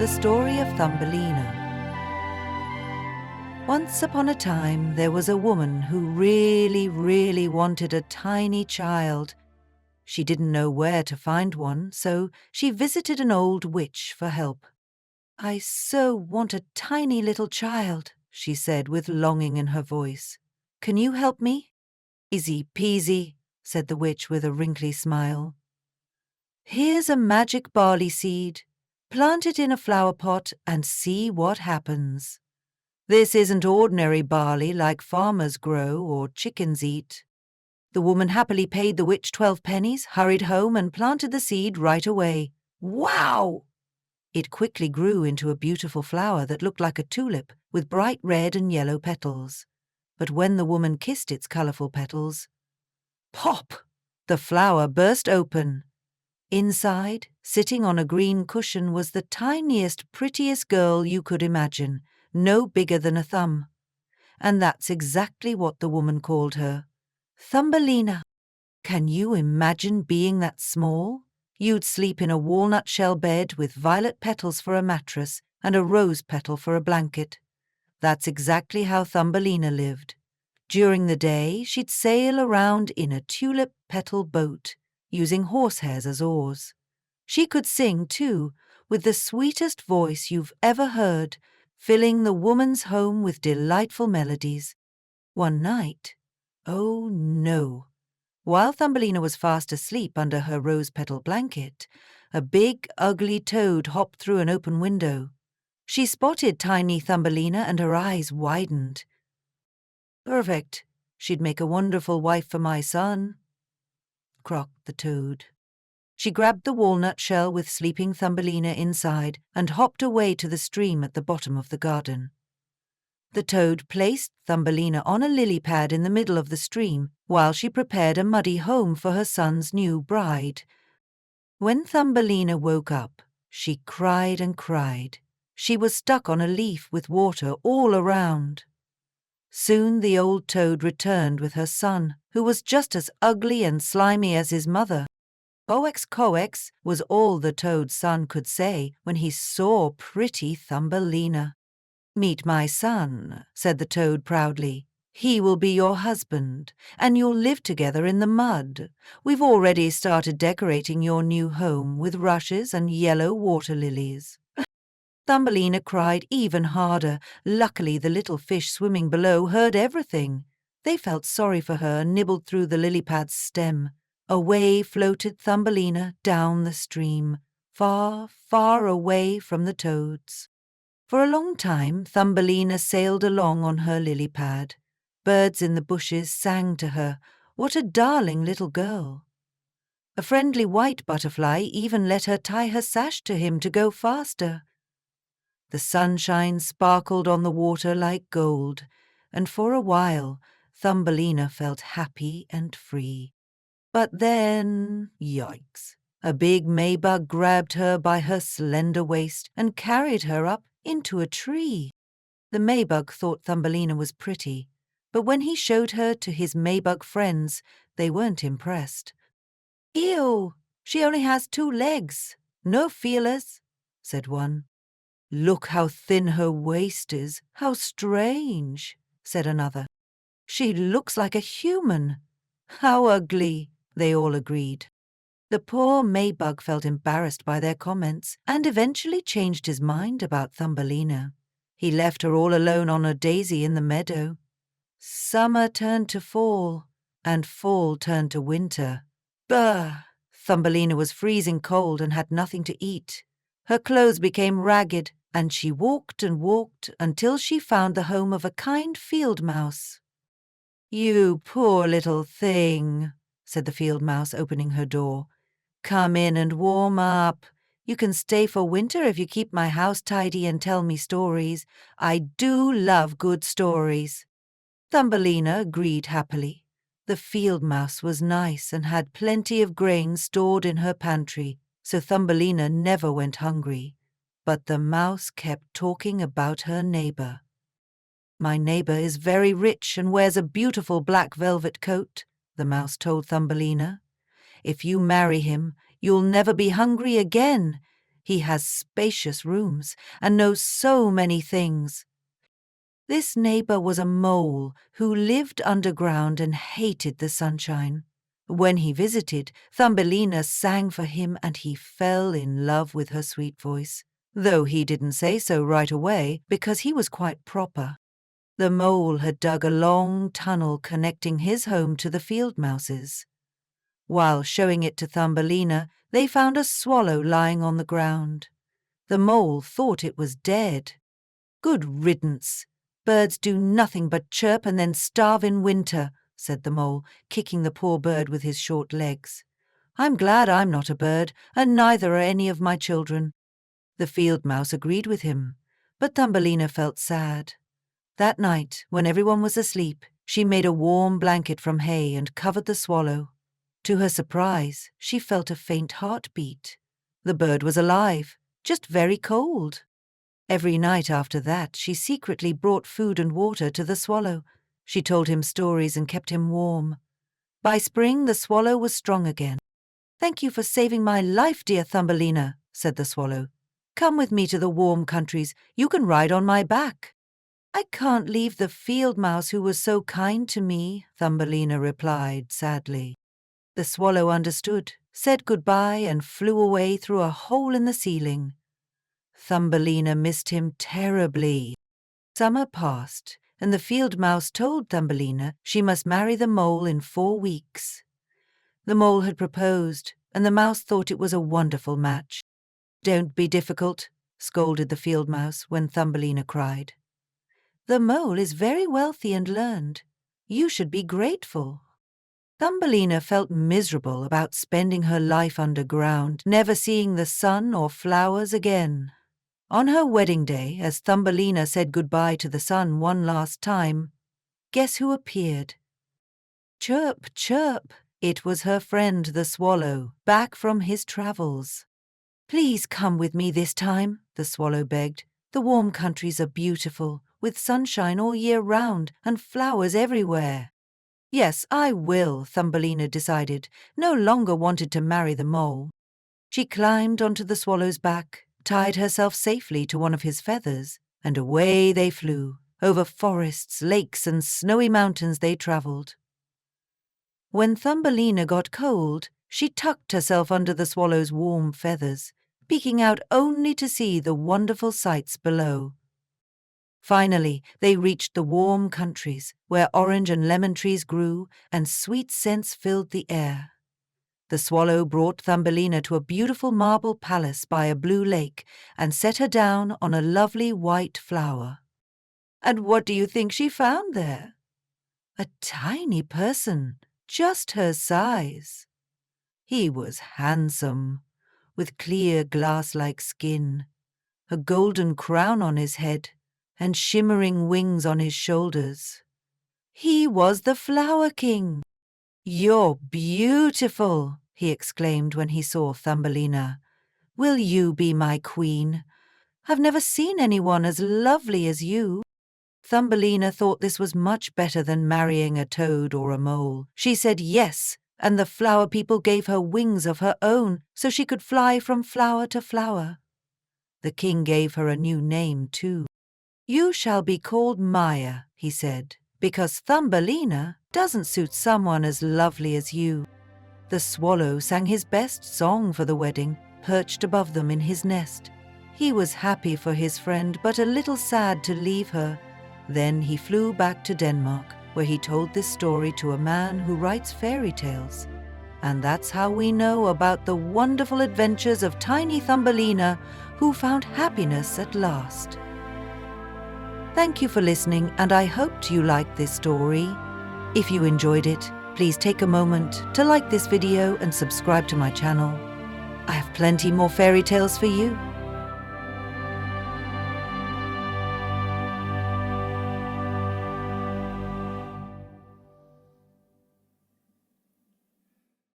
The story of Thumbelina. Once upon a time, there was a woman who really wanted a tiny child. She didn't know where to find one, so she visited an old witch for help. "I so want a tiny little child," she said with longing in her voice. "Can you help me?" "Easy peasy," said the witch with a wrinkly smile. "Here's a magic barley seed. Plant it in a flower pot and see what happens. This isn't ordinary barley like farmers grow or chickens eat." The woman happily paid the witch 12 pennies, hurried home and planted the seed right away. Wow! It quickly grew into a beautiful flower that looked like a tulip with bright red and yellow petals. But when the woman kissed its colorful petals, pop! The flower burst open. Inside, sitting on a green cushion, was the tiniest, prettiest girl you could imagine, no bigger than a thumb. And that's exactly what the woman called her. Thumbelina. Can you imagine being that small? You'd sleep in a walnut shell bed with violet petals for a mattress and a rose petal for a blanket. That's exactly how Thumbelina lived. During the day, she'd sail around in a tulip petal boat, using horsehairs as oars. She could sing, too, with the sweetest voice you've ever heard, filling the woman's home with delightful melodies. One night, oh no! While Thumbelina was fast asleep under her rose-petal blanket, a big, ugly toad hopped through an open window. She spotted tiny Thumbelina and her eyes widened. "Perfect. She'd make a wonderful wife for my son," croaked the toad. She grabbed the walnut shell with sleeping Thumbelina inside and hopped away to the stream at the bottom of the garden. The toad placed Thumbelina on a lily pad in the middle of the stream while she prepared a muddy home for her son's new bride. When Thumbelina woke up, she cried and cried. She was stuck on a leaf with water all around. Soon the old toad returned with her son, who was just as ugly and slimy as his mother. "Coex, coex," was all the toad's son could say when he saw pretty Thumbelina. "Meet my son," said the toad proudly. "He will be your husband, and you'll live together in the mud. We've already started decorating your new home with rushes and yellow water lilies." Thumbelina cried even harder. Luckily, the little fish swimming below heard everything. They felt sorry for her and nibbled through the lily pad's stem. Away floated Thumbelina down the stream, far, far away from the toads. For a long time, Thumbelina sailed along on her lily pad. Birds in the bushes sang to her, "What a darling little girl." A friendly white butterfly even let her tie her sash to him to go faster. The sunshine sparkled on the water like gold, and for a while Thumbelina felt happy and free. But then, yikes, a big Maybug grabbed her by her slender waist and carried her up into a tree. The Maybug thought Thumbelina was pretty, but when he showed her to his Maybug friends, they weren't impressed. "Ew, she only has 2 legs, no feelers," said one. "Look how thin her waist is, how strange," said another. "She looks like a human. How ugly," they all agreed. The poor Maybug felt embarrassed by their comments and eventually changed his mind about Thumbelina. He left her all alone on a daisy in the meadow. Summer turned to fall, and fall turned to winter. Bah! Thumbelina was freezing cold and had nothing to eat. Her clothes became ragged, and she walked and walked until she found the home of a kind field mouse. "You poor little thing," said the field mouse, opening her door. "Come in and warm up. You can stay for winter if you keep my house tidy and tell me stories. I do love good stories." Thumbelina agreed happily. The field mouse was nice and had plenty of grain stored in her pantry, so Thumbelina never went hungry. But the mouse kept talking about her neighbor. "My neighbor is very rich and wears a beautiful black velvet coat," the mouse told Thumbelina. "If you marry him, you'll never be hungry again. He has spacious rooms and knows so many things. This neighbor was a mole who lived underground and hated the sunshine. When he visited, Thumbelina sang for him and he fell in love with her sweet voice, though he didn't say so right away because he was quite proper. The mole had dug a long tunnel connecting his home to the field mouse's. While showing it to Thumbelina, they found a swallow lying on the ground. The mole thought it was dead. "Good riddance! Birds do nothing but chirp and then starve in winter," said the mole, kicking the poor bird with his short legs. "I'm glad I'm not a bird, and neither are any of my children." The field mouse agreed with him, but Thumbelina felt sad. That night, when everyone was asleep, she made a warm blanket from hay and covered the swallow. To her surprise, she felt a faint heartbeat. The bird was alive, just very cold. Every night after that, she secretly brought food and water to the swallow. She told him stories and kept him warm. By spring, the swallow was strong again. "Thank you for saving my life, dear Thumbelina," said the swallow. "Come with me to the warm countries. You can ride on my back." "I can't leave the field mouse who was so kind to me," Thumbelina replied sadly. The swallow understood, said goodbye, and flew away through a hole in the ceiling. Thumbelina missed him terribly. Summer passed, and the field mouse told Thumbelina she must marry the mole in 4 weeks. The mole had proposed, and the mouse thought it was a wonderful match. "Don't be difficult," scolded the field mouse when Thumbelina cried. "The mole is very wealthy and learned. You should be grateful." Thumbelina felt miserable about spending her life underground, never seeing the sun or flowers again. On her wedding day, as Thumbelina said goodbye to the sun one last time, guess who appeared? Chirp, chirp! It was her friend the swallow, back from his travels. "Please come with me this time," the swallow begged. "The warm countries are beautiful, with sunshine all year round and flowers everywhere." "Yes, I will," Thumbelina decided, no longer wanted to marry the mole. She climbed onto the swallow's back, tied herself safely to one of his feathers, and away they flew. Over forests, lakes, and snowy mountains they travelled. When Thumbelina got cold, she tucked herself under the swallow's warm feathers, peeking out only to see the wonderful sights below. Finally, they reached the warm countries, where orange and lemon trees grew and sweet scents filled the air. The swallow brought Thumbelina to a beautiful marble palace by a blue lake and set her down on a lovely white flower. And what do you think she found there? A tiny person, just her size. He was handsome, with clear glass-like skin, a golden crown on his head, and shimmering wings on his shoulders. He was the Flower King. "You're beautiful," he exclaimed when he saw Thumbelina. "Will you be my queen? I've never seen anyone as lovely as you." Thumbelina thought this was much better than marrying a toad or a mole. She said yes, and the flower people gave her wings of her own so she could fly from flower to flower. The king gave her a new name, too. "You shall be called Maya," he said, "because Thumbelina doesn't suit someone as lovely as you." The swallow sang his best song for the wedding, perched above them in his nest. He was happy for his friend, but a little sad to leave her. Then he flew back to Denmark, where he told this story to a man who writes fairy tales. And that's how we know about the wonderful adventures of tiny Thumbelina, who found happiness at last. Thank you for listening, and I hoped you liked this story. If you enjoyed it, please take a moment to like this video and subscribe to my channel. I have plenty more fairy tales for you.